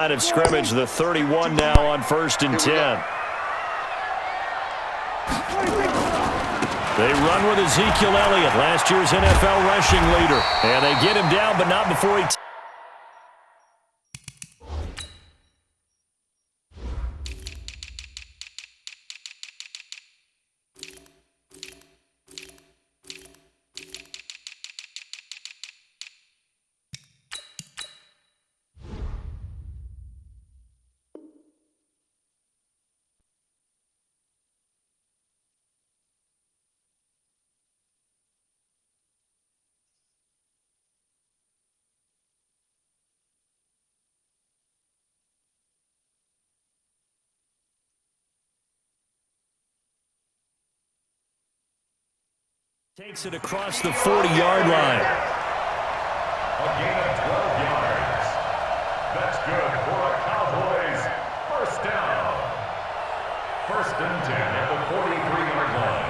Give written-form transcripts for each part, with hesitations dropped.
line of scrimmage, the 31 now on 1st and 10. They run with Ezekiel Elliott, last year's NFL rushing leader. And they get him down, but not before he... Takes it across the 40-yard line. A gain of 12 yards. That's good for a Cowboys first down. 1st and 10 at the 43-yard line.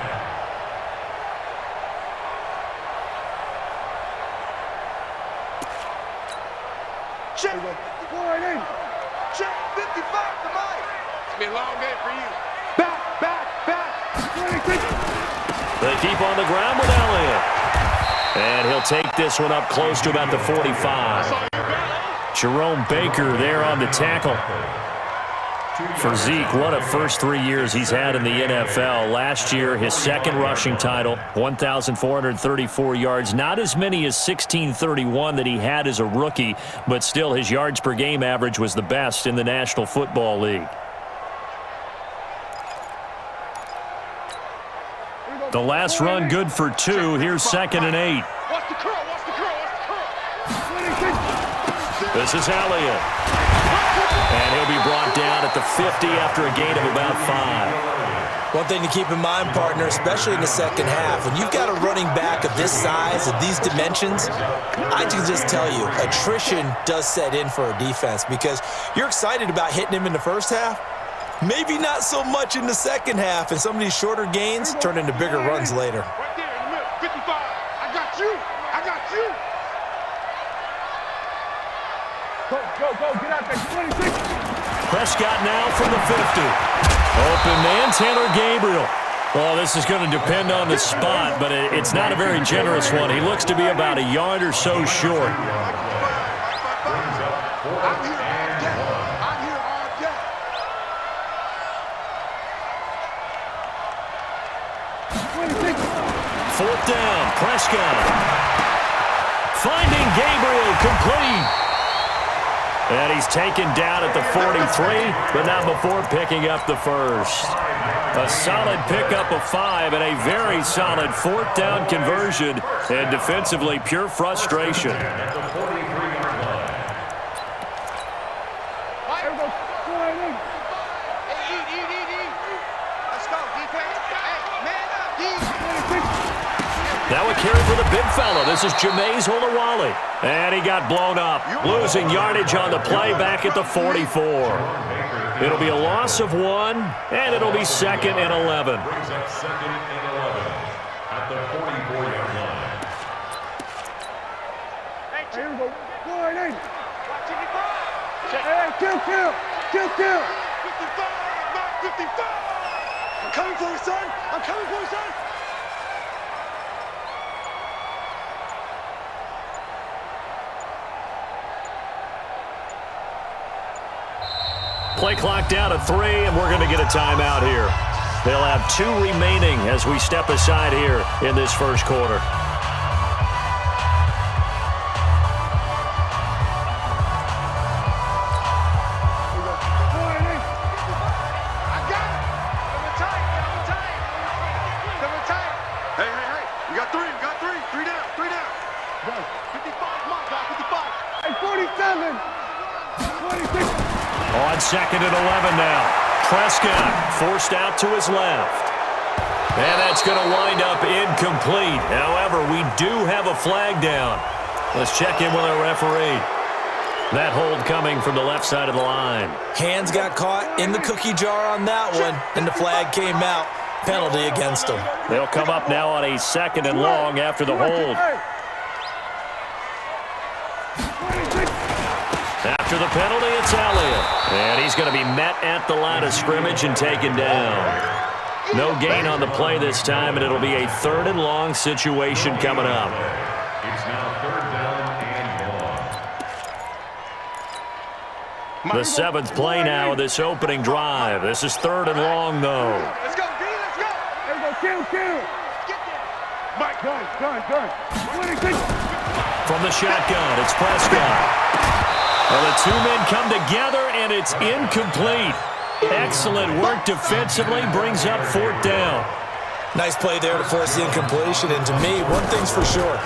Check. Check 55 tonight. It's been a long day for you. Back. 26. They keep on the ground with Elliott. And he'll take this one up close to about the 45. Jerome Baker there on the tackle. For Zeke, what a first 3 years he's had in the NFL. Last year, his second rushing title, 1,434 yards. Not as many as 1,631 that he had as a rookie, but still his yards per game average was the best in the National Football League. The last run good for 2. Here's 2nd and 8. This is Elliott. And he'll be brought down at the 50 after a gain of about 5. One thing to keep in mind, partner, especially in the second half, when you've got a running back of this size, of these dimensions, I can just tell you, attrition does set in for a defense because you're excited about hitting him in the first half. Maybe not so much in the second half, and some of these shorter gains turn into bigger runs later. Right there in the middle, 55. I got you. Go, get out there, 26. Prescott now from the 50. Open man, Taylor Gabriel. Well, this is going to depend on the spot, but it's not a very generous one. He looks to be about a yard or so short. Fourth down, Prescott. Finding Gabriel, complete. And he's taken down at the 43, but not before picking up the first. A solid pickup of 5 and a very solid 4th down conversion, and defensively pure frustration. Now a carry for the big fella. This is Jameis Olawale. And he got blown up, losing yardage on the play back at the 44. It'll be a loss of 1, and it'll be 2nd and 11. Brings up 2nd and 11 at the 44-yard line. Here we go. Go ahead in. Hey, kill. 55, not 55. I'm coming for you, son. Play clock down to 3, and we're going to get a timeout here. They'll have 2 remaining as we step aside here in this first quarter. Hey. You got 3. 3 down. 55, come on, guy, 55. Hey, 47. 26. On 2nd and 11 now. Prescott forced out to his left. And that's going to wind up incomplete. However, we do have a flag down. Let's check in with our referee. That hold coming from the left side of the line. Hands got caught in the cookie jar on that one, and the flag came out. Penalty against them. They'll come up now on a 2nd and long after the hold. After the penalty, it's Elliott. And he's going to be met at the line of scrimmage and taken down. No gain on the play this time, and it'll be a 3rd and long situation coming up. It's now 3rd down and 1. The 7th play now of this opening drive. This is 3rd and long, though. Let's go, D, let's go. Let's go, kill. Get there. Mike, gun. From the shotgun, it's Prescott. Well, the two men come together, and it's incomplete. Excellent work defensively, brings up 4th down. Nice play there to force the incompletion. And to me, one thing's for sure.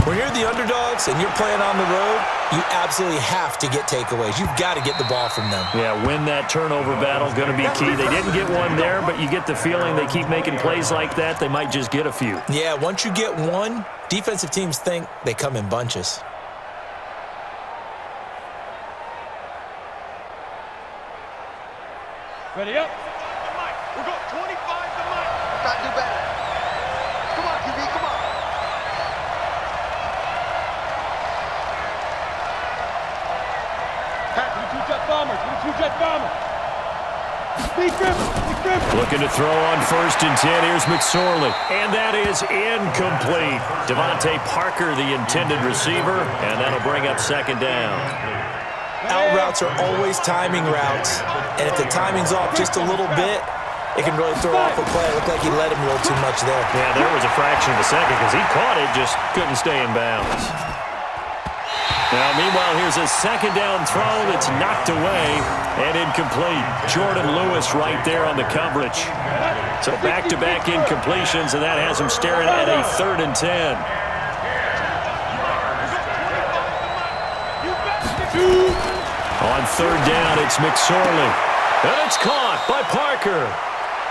When you're the underdogs and you're playing on the road, you absolutely have to get takeaways. You've got to get the ball from them. Yeah, win that turnover battle, going to be key. They didn't get one there, but you get the feeling they keep making plays like that, they might just get a few. Yeah, once you get one, defensive teams think they come in bunches. Ready up. We're going 25 to Mike. Got to do better. Come on, QB, come on. Pat, we 2-jet bombers. Big grip. Looking to throw on 1st and 10. Here's McSorley. And that is incomplete. Devontae Parker, the intended receiver, and that'll bring up 2nd down. Out routes are always timing routes, and if the timing's off just a little bit, it can really throw off a play. It looked like he let him a little too much there. Yeah, there was a fraction of a second because he caught it, just couldn't stay in bounds. Now, meanwhile, here's a 2nd down throw that's knocked away and incomplete. Jordan Lewis right there on the coverage. So back-to-back incompletions, and that has him staring at a 3rd and 10. On 3rd down, it's McSorley. And it's caught by Parker.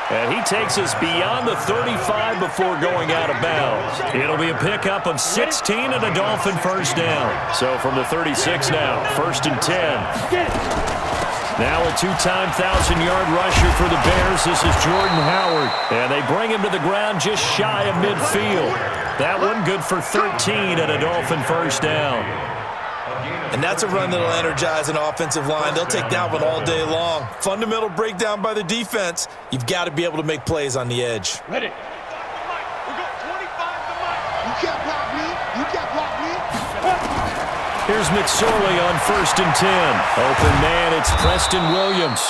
And he takes us beyond the 35 before going out of bounds. It'll be a pickup of 16 and a Dolphin 1st down. So from the 36 now, 1st and 10. Now a 2-time 1,000-yard rusher for the Bears. This is Jordan Howard. And they bring him to the ground just shy of midfield. That one good for 13 and a Dolphin 1st down. And that's a run that'll energize an offensive line. They'll take that one all day long. Fundamental breakdown by the defense. You've got to be able to make plays on the edge. Ready. We got 25 to Mike. You can't block me. Here's McSorley on 1st and 10. Open man, it's Preston Williams.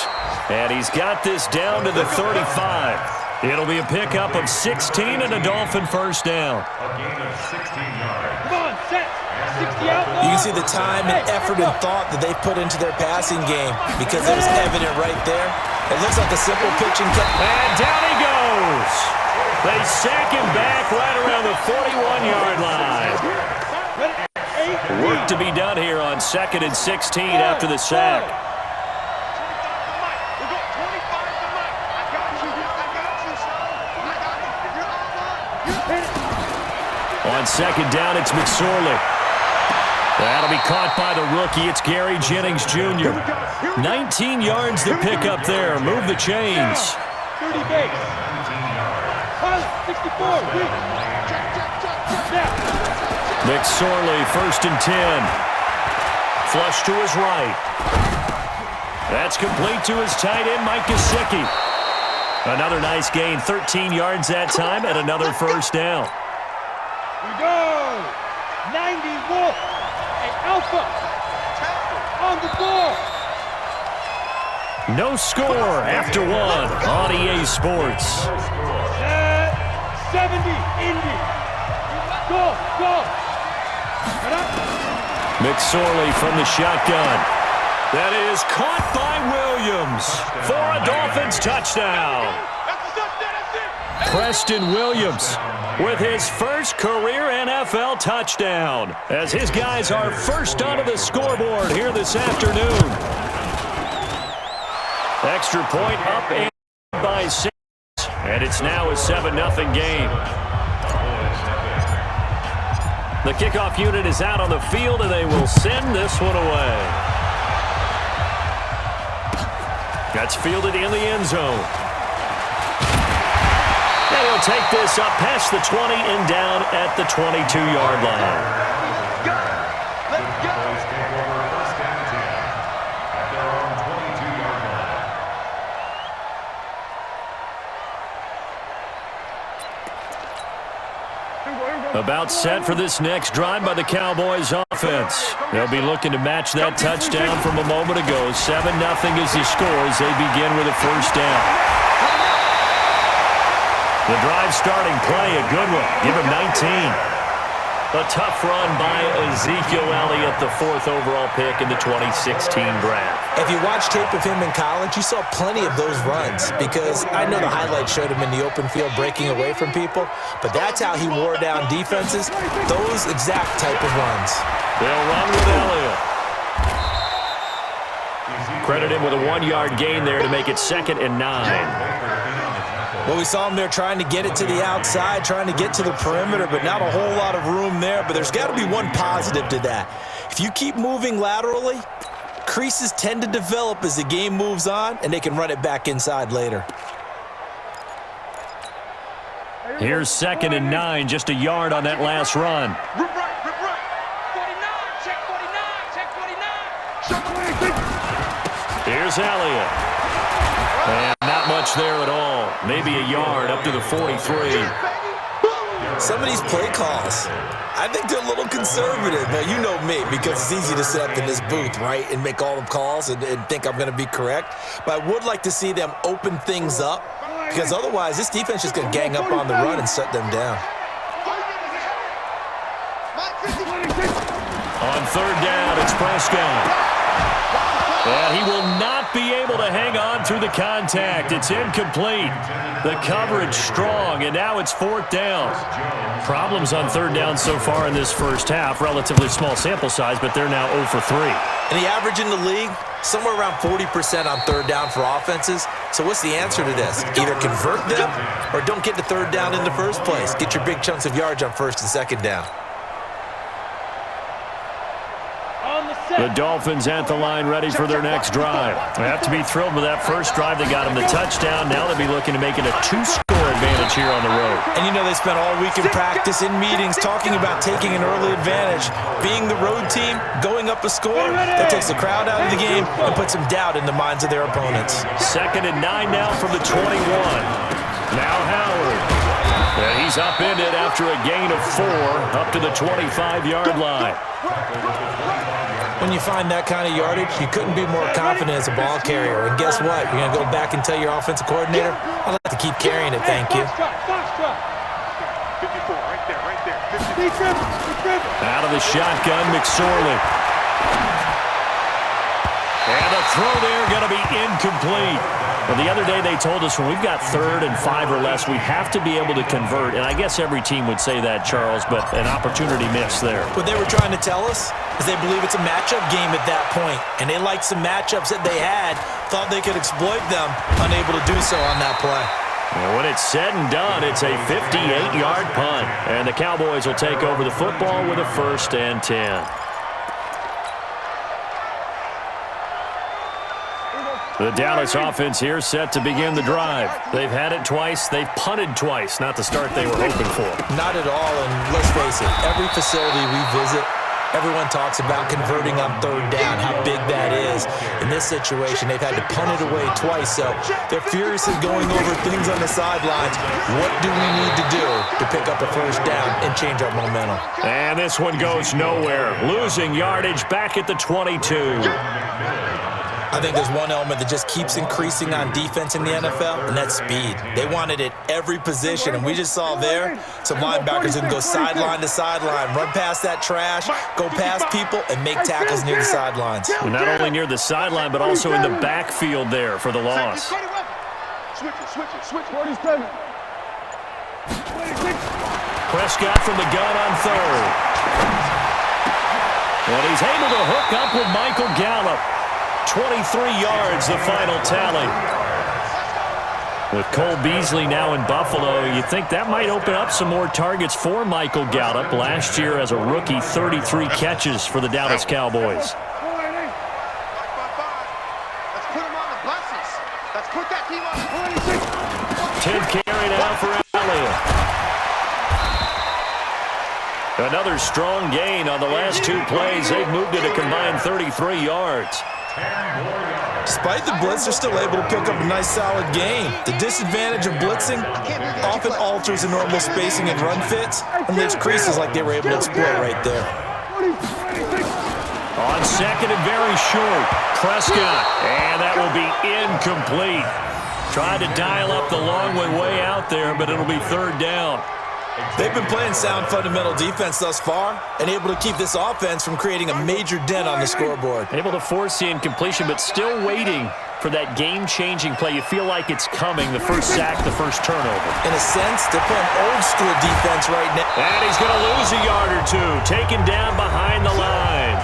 And he's got this down to the 35. It'll be a pickup of 16 and a Dolphin 1st down. A gain of 16 yards. Come on, set. 60 out. You can see the time and effort and thought that they put into their passing game because it was evident right there. It looks like a simple pitch and catch. And down he goes. They sack him back right around the 41-yard line. Work to be done here on 2nd and 16 after the sack. On 2nd down, it's McSorley. That'll be caught by the rookie. It's Gary Jennings Jr. 19 yards to pick up there. Move the chains. 30 base. 64. McSorley, 1st and 10. Flush to his right. That's complete to his tight end, Mike Gesicki. Another nice gain, 13 yards that time, and another 1st down. We go. 90 Wolf. And Alpha. On the ball. No score after one on EA Sports. 70 Indy. Go. McSorley from the shotgun. That is caught by Williams for a Dolphins touchdown. Preston Williams with his first career NFL touchdown as his guys are first onto the scoreboard here this afternoon. Extra point up and by 6, and it's now a 7-0 game. The kickoff unit is out on the field, and they will send this one away. That's fielded in the end zone. And he'll take this up past the 20 and down at the 22-yard line. Let's go. First and 10 at their own 22. About set for this next drive by the Cowboys offense. They'll be looking to match that touchdown from a moment ago. 7-0 is the score as they begin with a first down. The drive starting play, a good one. Give him 19. A tough run by Ezekiel Elliott, the 4th overall pick in the 2016 draft. If you watch tape of him in college, you saw plenty of those runs because I know the highlights showed him in the open field breaking away from people, but that's how he wore down defenses, those exact type of runs. They'll run with Elliott. Credit him with a 1-yard gain there to make it 2nd and 9. Well, we saw him there trying to get it to the outside, trying to get to the perimeter, but not a whole lot of room there. But there's got to be one positive to that. If you keep moving laterally, creases tend to develop as the game moves on, and they can run it back inside later. Here's 2nd and 9, just a yard on that last run. Rip right, 49, check 49. Here's Elliott. And not much there at all. Maybe a yard up to the 43. Some of these play calls, I think they're a little conservative. Now, you know me, because it's easy to sit up in this booth, right, and make all the calls and think I'm going to be correct. But I would like to see them open things up, because otherwise this defense is going to gang up on the run and shut them down. On 3rd down, it's Prescott. And he will not be able to hang on through the contact. It's incomplete. The coverage strong, and now it's 4th down. Problems on 3rd down so far in this first half. Relatively small sample size, but they're now 0 for 3. And the average in the league, somewhere around 40% on 3rd down for offenses. So what's the answer to this? Either convert them or don't get to 3rd down in the first place. Get your big chunks of yards on 1st and 2nd down. The Dolphins at the line ready for their next drive. They have to be thrilled with that first drive. They got them the touchdown. Now they'll be looking to make it a 2-score advantage here on the road. And you know they spent all week in practice, in meetings, talking about taking an early advantage. Being the road team, going up a score, that takes the crowd out of the game and puts some doubt in the minds of their opponents. 2nd and 9 now from the 21. Now Howard. And he's upended after a gain of 4 up to the 25-yard line. When you find that kind of yardage, you couldn't be more confident as a ball carrier. And guess what? You're going to go back and tell your offensive coordinator, I'd like to keep carrying it, thank you. 54, right there. Out of the shotgun, McSorley. And the throw there going to be incomplete. Well, the other day they told us when we've got 3rd and 5 or less, we have to be able to convert. And I guess every team would say that, Charles, but an opportunity missed there. What they were trying to tell us is they believe it's a matchup game at that point. And they liked some matchups that they had, thought they could exploit them, unable to do so on that play. And when it's said and done, it's a 58-yard punt. And the Cowboys will take over the football with a 1st and 10. The Dallas offense here set to begin the drive. They've had it twice. They've punted twice. Not the start they were hoping for. Not at all, and let's face it, every facility we visit, everyone talks about converting on 3rd down, how big that is. In this situation, they've had to punt it away twice, so they're furiously going over things on the sidelines. What do we need to do to pick up a 1st down and change our momentum? And this one goes nowhere. Losing yardage back at the 22. I think there's one element that just keeps increasing on defense in the NFL, and that's speed. They want it at every position, and we just saw there some linebackers who can go sideline to sideline, run past that trash, go past people, and make tackles near the sidelines. And not only near the sideline, but also in the backfield there for the loss. Switch it. 47. Prescott from the gun on 3rd. And he's able to hook up with Michael Gallup. 23 yards, the final tally. With Cole Beasley now in Buffalo, you think that might open up some more targets for Michael Gallup. Last year as a rookie, 33 catches for the Dallas Cowboys. Let's put him on the buses. Let's put that team on the 10th carry now for Elliott. Another strong gain on the last 2 plays. They've moved it a combined 33 yards. 10 more yards. Despite the blitz, they're still able to pick up a nice solid gain. The disadvantage of blitzing often alters the normal spacing and run fits and leaves creases like they were able to exploit right there. On second and very short, Prescott, and that will be incomplete. Tried to dial up the long way out there, but it'll be third down. They've been playing sound fundamental defense thus far and able to keep this offense from creating a major dent on the scoreboard. Able to force the incompletion, but still waiting for that game-changing play. You feel like it's coming, the first sack, the first turnover. In a sense, they're playing old-school defense right now. And he's going to lose a yard or two, taken down behind the line.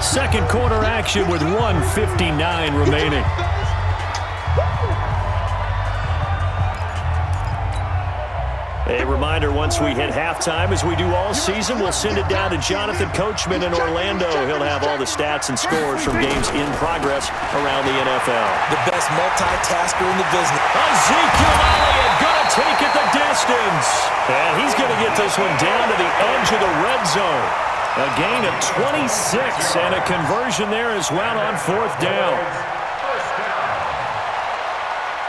Second quarter action with 1:59 remaining. A reminder, once we hit halftime, as we do all season, we'll send it down to Jonathan Coachman in Orlando. He'll have all the stats and scores from games in progress around the NFL. The best multitasker in the business. Ezekiel Elliott going to take it the distance. And he's going to get this one down to the edge of the red zone. A gain of 26 and a conversion there as well on fourth down.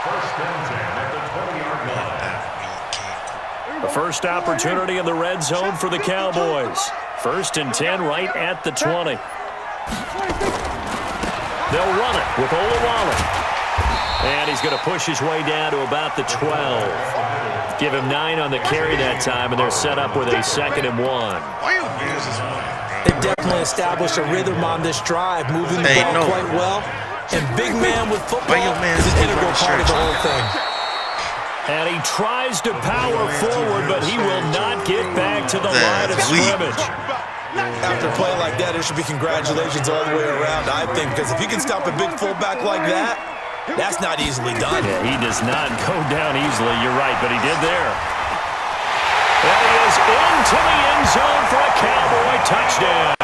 First and 10 at the 20-yard line. The first opportunity in the red zone for the Cowboys. First and 10 right at the 20. They'll run it with Olawale. And he's going to push his way down to about the 12. Give him 9 on the carry that time, and they're set up with a 2nd and 1. They definitely established a rhythm on this drive, moving the ball quite well. And big man with football is an integral part of the whole thing. And he tries to power forward, but he will not get back to the line of scrimmage. After a play like that, there should be congratulations all the way around, I think, because if you can stop a big fullback like that, that's not easily done. Yeah, he does not go down easily, you're right, but he did there. And he is into the end zone for a Cowboy touchdown.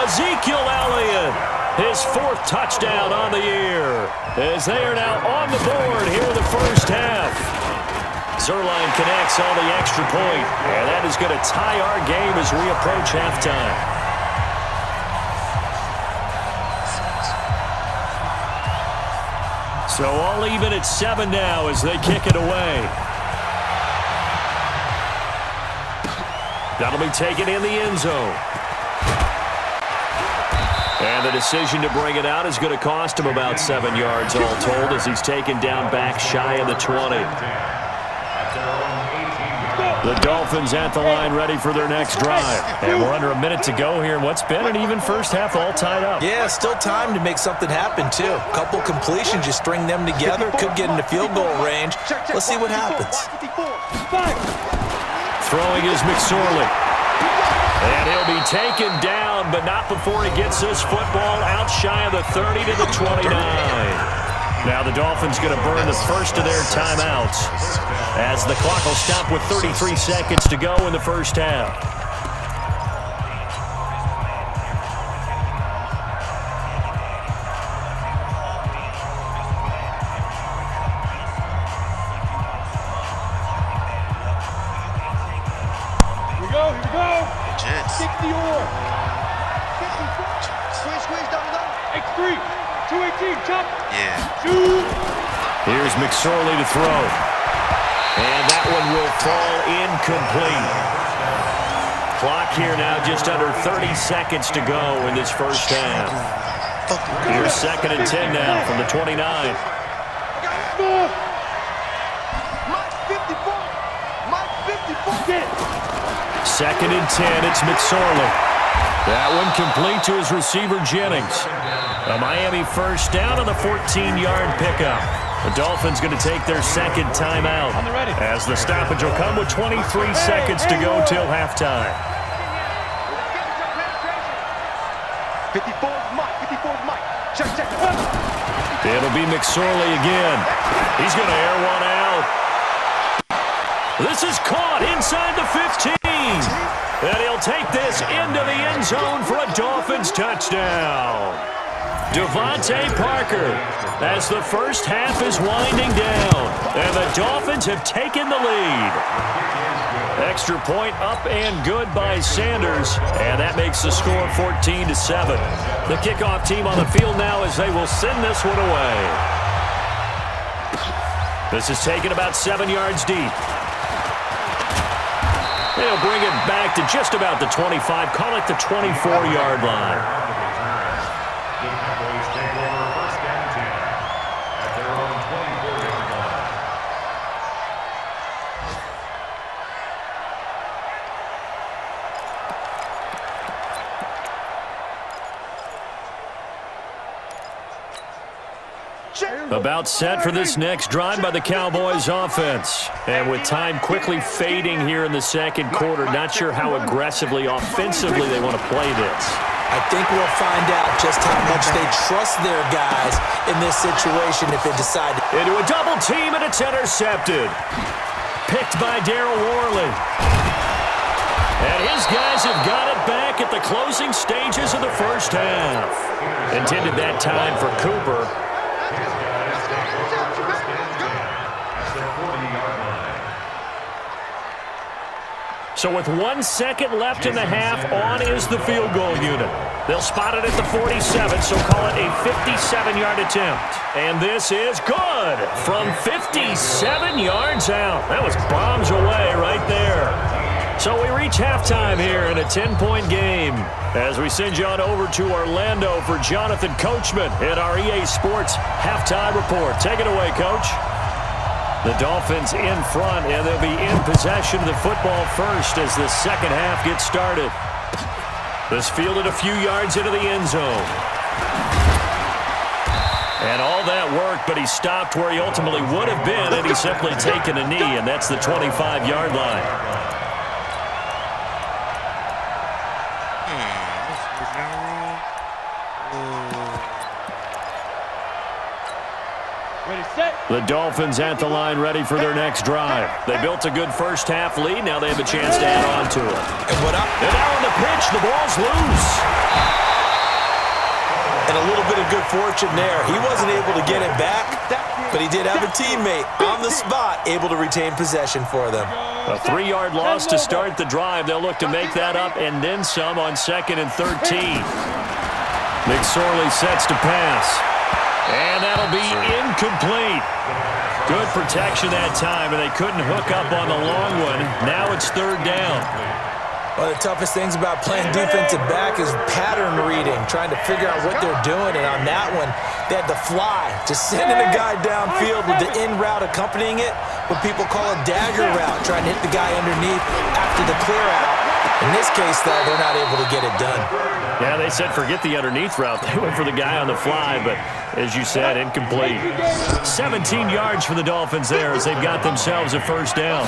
Ezekiel Elliott, his 4th touchdown on the year, as they are now on the board here in the first half. Zerline connects on the extra point, and that is going to tie our game as we approach halftime. So all even at 7 now as they kick it away. That'll be taken in the end zone. And the decision to bring it out is going to cost him about 7 yards all told as he's taken down back shy of the 20. The Dolphins at the line ready for their next drive. And we're under a minute to go here in what's been an even first half all tied up. Yeah, still time to make something happen, too. A couple completions, you string them together, could get into field goal range. Let's see what happens. Throwing is McSorley. And he'll be taken down, but not before he gets this football out shy of the 30 to the 29. Now the Dolphins going to burn the first of their timeouts as the clock will stop with 33 seconds to go in the first half. Here we go. 60 or. Squeeze down. X3. 218. Chop. Yeah. Shoot. Here's McSorley to throw. And that one will fall incomplete. Clock here now just under 30 seconds to go in this first half. Here's 2nd and 10 now from the 29. Mike 54. 2nd and 10, it's McSorley. That one complete to his receiver, Jennings. A Miami first down on the 14-yard pickup. The Dolphins going to take their second timeout as the stoppage will come with 23 seconds to go till halftime. 54's Mike. Check. It'll be McSorley again. He's going to air one out. This is caught inside the 15. And he'll take this into the end zone for a Dolphins touchdown. Devontae Parker as the first half is winding down. And the Dolphins have taken the lead. Extra point up and good by Sanders, and that makes the score 14-7. The kickoff team on the field now as they will send this one away. This is taken about 7 yards deep. They'll bring it back to just about the 25, call it the 24-yard line. The Cowboys take over first and 10 at their own 24-yard line. About set for this next drive by the Cowboys offense. And with time quickly fading here in the second quarter, not sure how aggressively, offensively they want to play this. I think we'll find out just how much they trust their guys in this situation if they decide to. Into a double team, and it's intercepted. Picked by Daryl Worley. And his guys have got it back at the closing stages of the first half. Intended that time for Cooper. So with 1 second left in the half, on is the field goal unit. They'll spot it at the 47, so call it a 57-yard attempt. And this is good from 57 yards out. That was bombs away right there. So we reach halftime here in a 10-point game as we send you on over to Orlando for Jonathan Coachman at our EA Sports Halftime Report. Take it away, Coach. The Dolphins in front, and they'll be in possession of the football first as the second half gets started. This fielded a few yards into the end zone. And all that worked, but he stopped where he ultimately would have been had he simply taken a knee, and that's the 25-yard line. The Dolphins at the line ready for their next drive. They built a good first half lead. Now they have a chance to add on to it. And now on the pitch, the ball's loose. And a little bit of good fortune there. He wasn't able to get it back, but he did have a teammate on the spot able to retain possession for them. A 3-yard loss to start the drive. They'll look to make that up and then some on 2nd and 13. McSorley sets to pass. And that'll be incomplete. Good protection that time, and they couldn't hook up on the long one. Now it's 3rd down. One of the toughest things about playing defensive back is pattern reading, trying to figure out what they're doing. And on that one, they had to fly, just sending a guy downfield with the in route accompanying it, what people call a dagger route, trying to hit the guy underneath after the clear out. In this case, though, they're not able to get it done. Yeah, they said forget the underneath route. They went for the guy on the fly, but as you said, incomplete. 17 yards for the Dolphins there as they've got themselves a first down.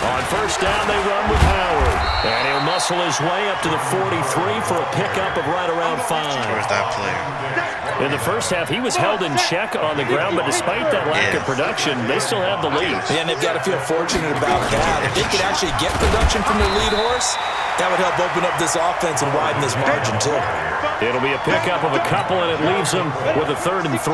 On first down, they run with Howard. And he'll muscle his way up to the 43 for a pickup of right around 5. Where's that player? In the first half, he was held in check on the ground, but despite that lack of production, they still have the lead. Yeah, and they've got to feel fortunate about that. If they could actually get production from their lead horse, that would help open up this offense and widen this margin, too. It'll be a pickup of a couple, and it leaves them with a 3rd and 3.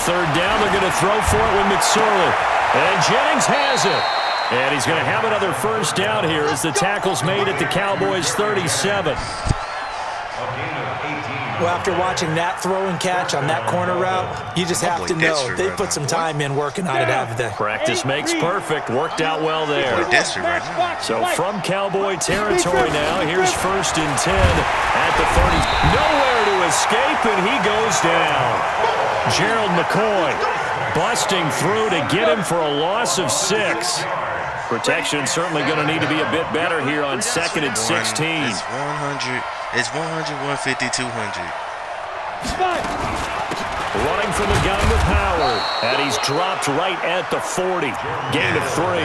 3rd down, they're going to throw for it with McSorley. And Jennings has it. And he's going to have another first down here as the tackle's made at the Cowboys' 37. Well, after watching that throw and catch on that corner route, you just have to know they put some time in working on it, haven't they? Practice makes perfect. Worked out well there. So from Cowboy territory now, here's 1st and 10 at the 30. Nowhere to escape, and he goes down. Gerald McCoy busting through to get him for a loss of 6. Protection certainly going to need to be a bit better here on 2nd and 16. It's 100. It's 100, 150, 200. Running from the gun with Howard. And he's dropped right at the 40. Gain of 3.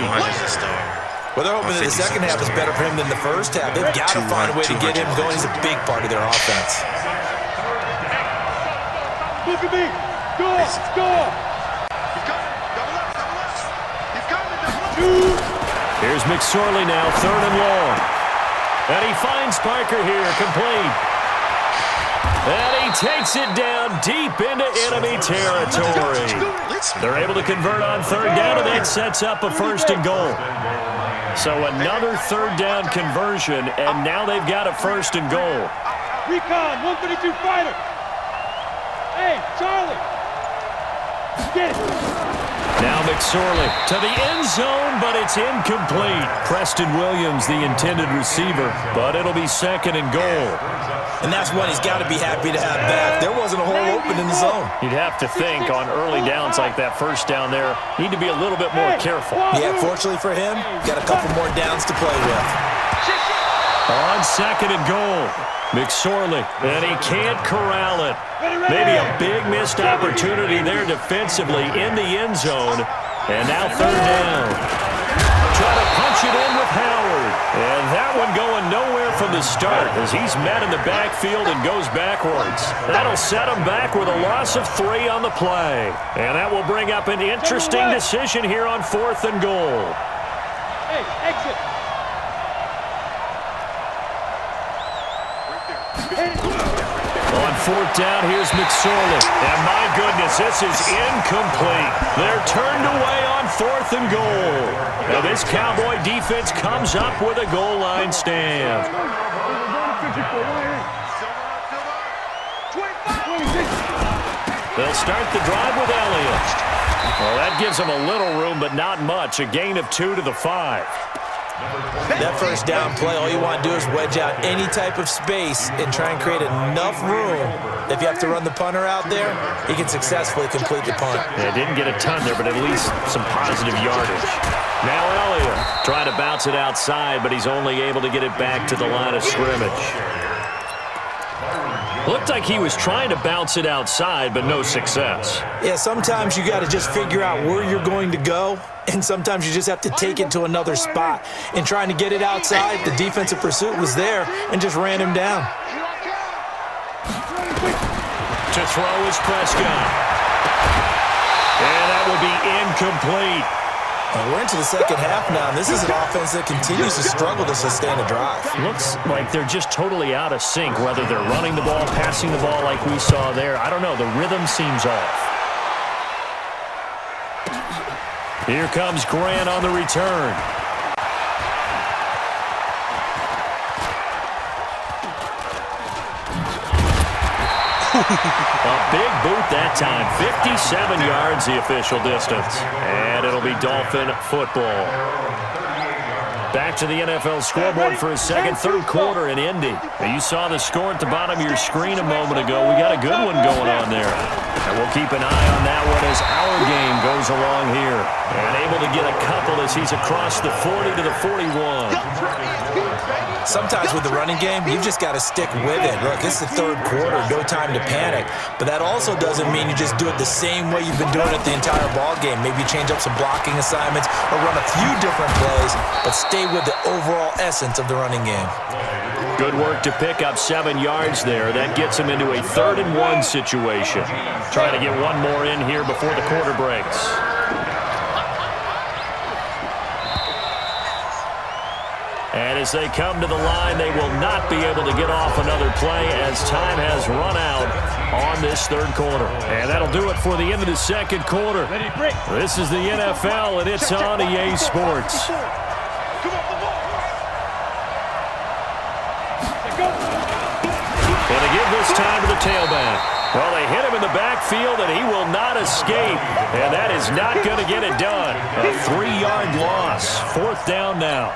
Well, they're hoping that the second half is better for him than the first half. They've got to find a way to get him going. He's a big part of their offense. Look at me. Score. Score. Here's McSorley now, 3rd and long. And he finds Parker here, complete. And he takes it down deep into enemy territory. They're able to convert on third down, and that sets up a first and goal. So another third down conversion, and now they've got a first and goal. Recon, 132 fighter. Hey, Charlie. Get it. Now McSorley to the end zone, but it's incomplete. Preston Williams, the intended receiver, but it'll be second and goal. And that's what he's got to be happy to have back. There wasn't a hole open in the zone. You'd have to think on early downs like that first down there, need to be a little bit more careful. Yeah, fortunately for him, got a couple more downs to play with. On second and goal, McSorley, and he can't corral it. Maybe a big missed opportunity there defensively in the end zone. And now third down. Try to punch it in with Howard. And that one going nowhere from the start as he's met in the backfield and goes backwards. That'll set him back with a loss of 3 on the play. And that will bring up an interesting decision here on fourth and goal. Hey, exit. On fourth down, here's McSorley. And my goodness, this is incomplete. They're turned away on fourth and goal. Now this Cowboy defense comes up with a goal line stand. They'll start the drive with Elliott. Well, that gives them a little room, but not much. A gain of 2 to the 5. That first down play, all you want to do is wedge out any type of space and try and create enough room. If you have to run the punter out there, he can successfully complete the punt. Yeah, didn't get a ton there, but at least some positive yardage. Now Elliott trying to bounce it outside, but he's only able to get it back to the line of scrimmage. Looked like he was trying to bounce it outside, but no success. Yeah, sometimes you got to just figure out where you're going to go, and sometimes you just have to take it to another spot. In trying to get it outside, the defensive pursuit was there and just ran him down. To throw is Prescott. And that will be incomplete. And we're into the second half now, and this is an offense that continues to struggle to sustain a drive. Looks like they're just totally out of sync, whether they're running the ball, passing the ball like we saw there. I don't know. The rhythm seems off. Here comes Grant on the return. A big boot that time. 57 yards the official distance. And it'll be Dolphin football. Back to the NFL scoreboard for a second, third quarter in Indy. Now, you saw the score at the bottom of your screen a moment ago. We got a good one going on there. And we'll keep an eye on that one as our game goes along here. And able to get a couple as he's across the 40 to the 41. Sometimes with the running game, you've just got to stick with it. Look, it's the third quarter, no time to panic. But that also doesn't mean you just do it the same way you've been doing it the entire ball game. Maybe change up some blocking assignments or run a few different plays, but stay with the overall essence of the running game. Good work to pick up 7 yards there. That gets him into a 3rd and 1 situation. Trying to get one more in here before the quarter breaks. And as they come to the line, they will not be able to get off another play as time has run out on this third quarter. And that'll do it for the end of the second quarter. This is the NFL, and it's on EA Sports. And they give this time to the tailback. Well, they hit him in the backfield, and he will not escape. And that is not going to get it done. A 3-yard loss. 4th down now.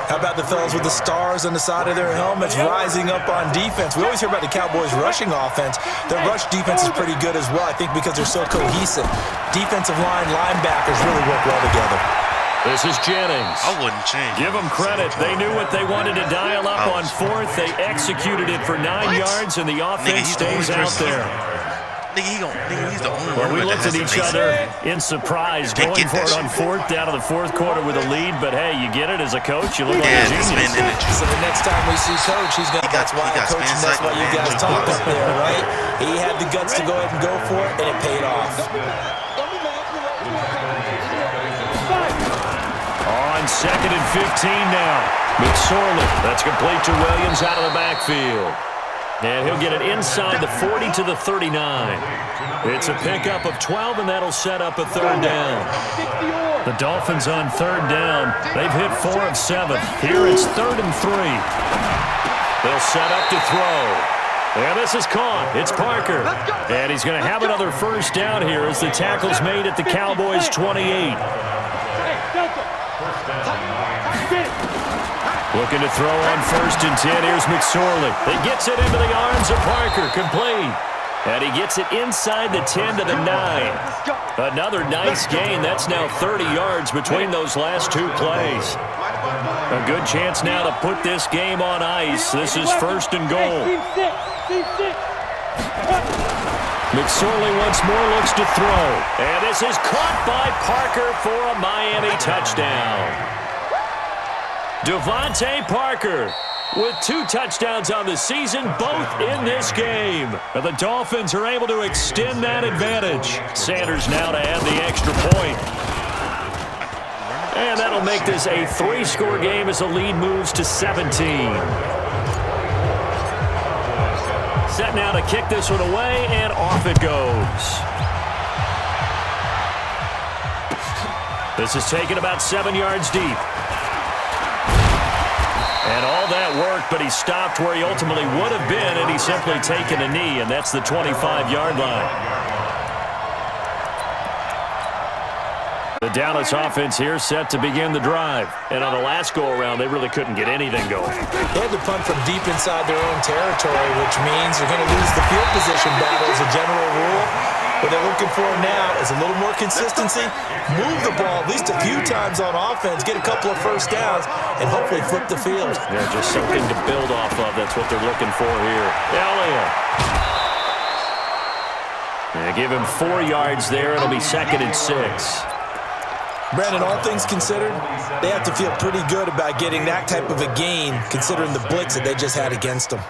How about the fellas with the stars on the side of their helmets rising up on defense? We always hear about the Cowboys' rushing offense. Their rush defense is pretty good as well, I think, because they're so cohesive. Defensive line, linebackers really work well together. This is Jennings. I wouldn't change. Give them credit. They knew what they wanted to dial up on 4th. They executed it for 9 yards, and the offense stays out there. Nigga, he's the only Well, one we that looked at has each a other in surprise Can't going get for that it on shit. 4th down to the 4th quarter with a lead. But, hey, you get it as a coach. You look like a Yeah, this man genius. energy. So the next time we see Coach, he's going to, that's why he got Coach, and spin that's why you cycle, guys man. talk up there, right? He had the guts to go ahead and go for it, and it paid off. On 2nd and 15 now. McSorley. That's complete to Williams out of the backfield. And he'll get it inside the 40 to the 39. It's a pickup of 12, and that'll set up a third down. The Dolphins on third down. They've hit 4 of 7. Here it's 3rd and 3. They'll set up to throw. And this is caught. It's Parker. And he's going to have another first down here as the tackle's made at the Cowboys' 28. Looking to throw on 1st and 10. Here's McSorley. He gets it into the arms of Parker. Complete. And he gets it inside the 10 to the 9. Another nice gain. That's now 30 yards between those last 2 plays. A good chance now to put this game on ice. This is 1st and goal. McSorley once more looks to throw. And this is caught by Parker for a Miami touchdown. Devontae Parker with 2 touchdowns on the season, both in this game. And the Dolphins are able to extend that advantage. Sanders now to add the extra point. And that'll make this a 3-score game as the lead moves to 17. Set now to kick this one away, and off it goes. This is taken about 7 yards deep. And all that work, but he stopped where he ultimately would have been, and he's simply taken a knee, and that's the 25-yard line. The Dallas offense here set to begin the drive. And on the last go-around, they really couldn't get anything going. They had to punt from deep inside their own territory, which means you're going to lose the field position battle as a general rule. What they're looking for now is a little more consistency, move the ball at least a few times on offense, get a couple of first downs, and hopefully flip the field. Yeah, just something to build off of. That's what they're looking for here. Elliott. They give him 4 yards there. It'll be 2nd and 6. Brandon, all things considered, they have to feel pretty good about getting that type of a gain, considering the blitz that they just had against them.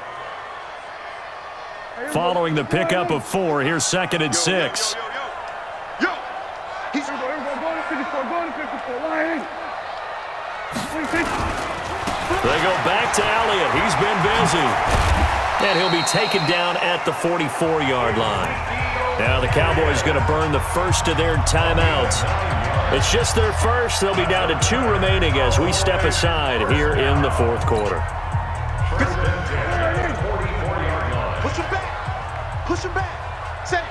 Following the pickup of 4, here's 2nd and 6. They go back to Elliott. He's been busy. And he'll be taken down at the 44-yard line. Now the Cowboys going to burn the first of their timeouts. It's just their first. They'll be down to 2 remaining as we step aside here in the 4th quarter. Push him back. Push him back. Set it.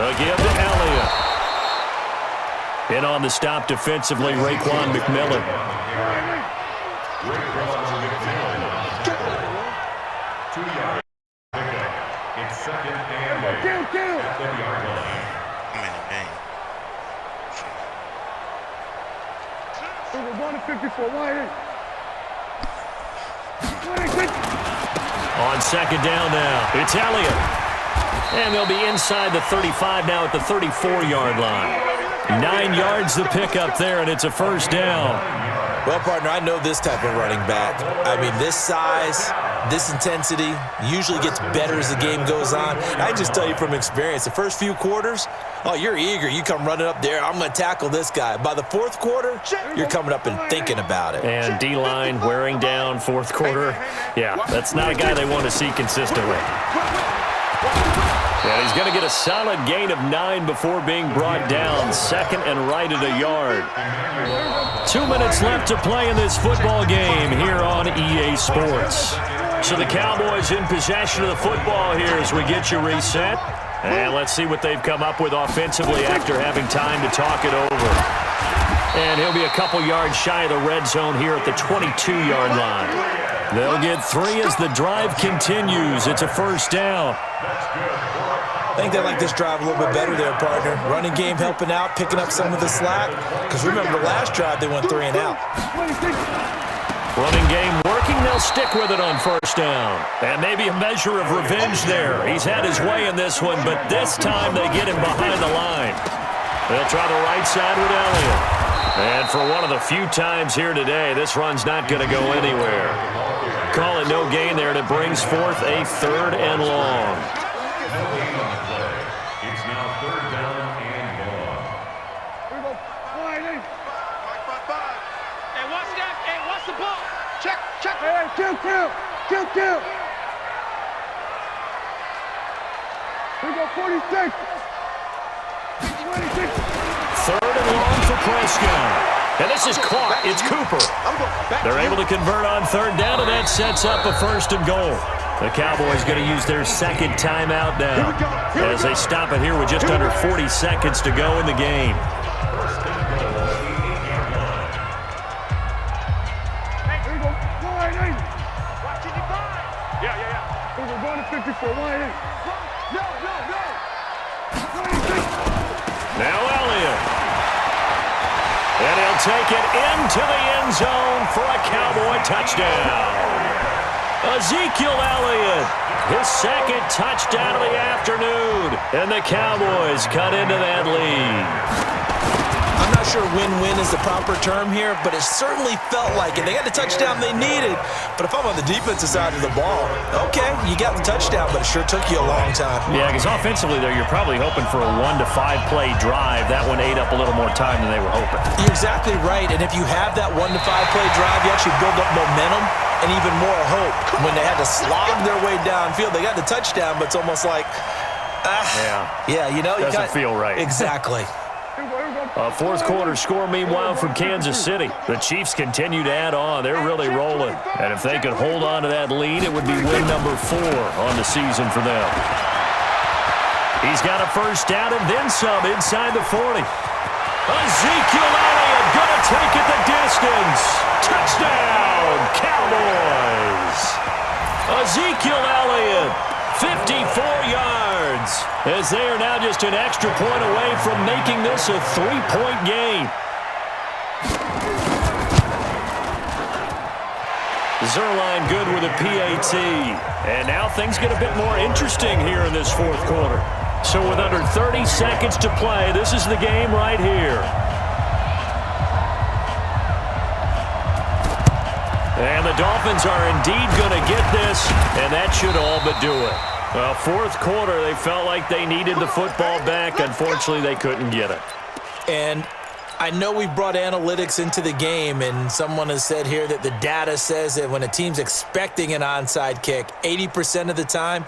Again to Elliott. In on the stop defensively, Raekwon McMillan. It's 2nd and 8 at the yard line. I'm in the game. We're going to 54 wide. On 2nd down now, it's Elliott. And they'll be inside the 35 now at the 34-yard line. 9 yards the pickup there, and it's a first down. Well, partner, I know this type of running back. I mean, this size, this intensity usually gets better as the game goes on. And I just tell you from experience, the first few quarters, oh, you're eager. You come running up there, I'm going to tackle this guy. By the 4th quarter, you're coming up and thinking about it. And D-line wearing down 4th quarter. Yeah, that's not a guy they want to see consistently. And he's going to get a solid gain of 9 before being brought down. 2nd and right at a yard. 2 minutes left to play in this football game here on EA Sports. So the Cowboys in possession of the football here as we get you reset. And let's see what they've come up with offensively after having time to talk it over. And he'll be a couple yards shy of the red zone here at the 22-yard line. They'll get 3 as the drive continues. It's a first down. I think they like this drive a little bit better there, partner. Running game helping out, picking up some of the slack. Because remember, the last drive, they went 3 and out. Running game working. They'll stick with it on first down. And maybe a measure of revenge there. He's had his way in this one, but this time they get him behind the line. They'll try the right side with Elliott. And for one of the few times here today, this run's not going to go anywhere. Call it no gain there, and it brings forth a 3rd and long. It's now 3rd down and long. Here we go. Wide. Hey, watch that. Hey, watch the ball. Check. Hey, kill. 2. We go 46. 26. Third and long for Prescott. And this is caught. It's Cooper. They're able to convert on third down, and that sets up a 1st and goal. The Cowboys going to use their second timeout now as they stop it here with just under 40 seconds to go in the game. Here we go. Wide 8. Watching you find. Yeah. Here we go. Going to 54. Wide 8. No. 26. Now Elliott. And he'll take it into the end zone for a Cowboy touchdown. Ezekiel Elliott, his second touchdown of the afternoon. And the Cowboys cut into that lead. I'm not sure win-win is the proper term here, but it certainly felt like it. They got the touchdown they needed, but if I'm on the defensive side of the ball, okay, you got the touchdown, but it sure took you a long time. Yeah, because offensively there, you're probably hoping for a 1 to 5 play drive. That one ate up a little more time than they were hoping. You're exactly right, and if you have that 1 to 5 play drive, you actually build up momentum and even more hope. When they had to slog their way downfield, they got the touchdown, but it's almost like, you know, doesn't feel right. Exactly. A fourth quarter score, meanwhile, from Kansas City. The Chiefs continue to add on. They're really rolling. And if they could hold on to that lead, it would be win number 4 on the season for them. He's got a first down and then some inside the 40. Ezekiel Elliott going to take it the distance. Touchdown, Cowboys. Ezekiel Elliott, 54 yards, as they are now just an extra point away from making this a 3-point game. Zerline good with a PAT. And now things get a bit more interesting here in this fourth quarter. So with under 30 seconds to play, this is the game right here. And the Dolphins are indeed going to get this, and that should all but do it. Well, fourth quarter, they felt like they needed the football back. Unfortunately, they couldn't get it. And I know we brought analytics into the game, and someone has said here that the data says that when a team's expecting an onside kick, 80% of the time,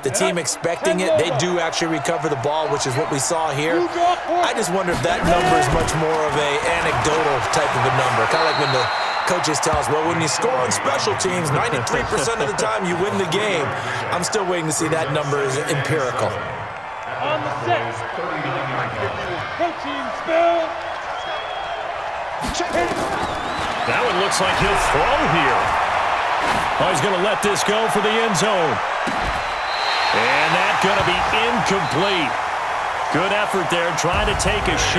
the team expecting it, they do actually recover the ball, which is what we saw here. I just wonder if that number is much more of a anecdotal type of a number, kind of like when the coaches tell us, well, when you score on special teams, 93% of the time you win the game. I'm still waiting to see that number is empirical. On the set. Coaching spell. That one looks like he'll throw here. Oh, he's going to let this go for the end zone. And that's going to be incomplete. Good effort there trying to take a shot.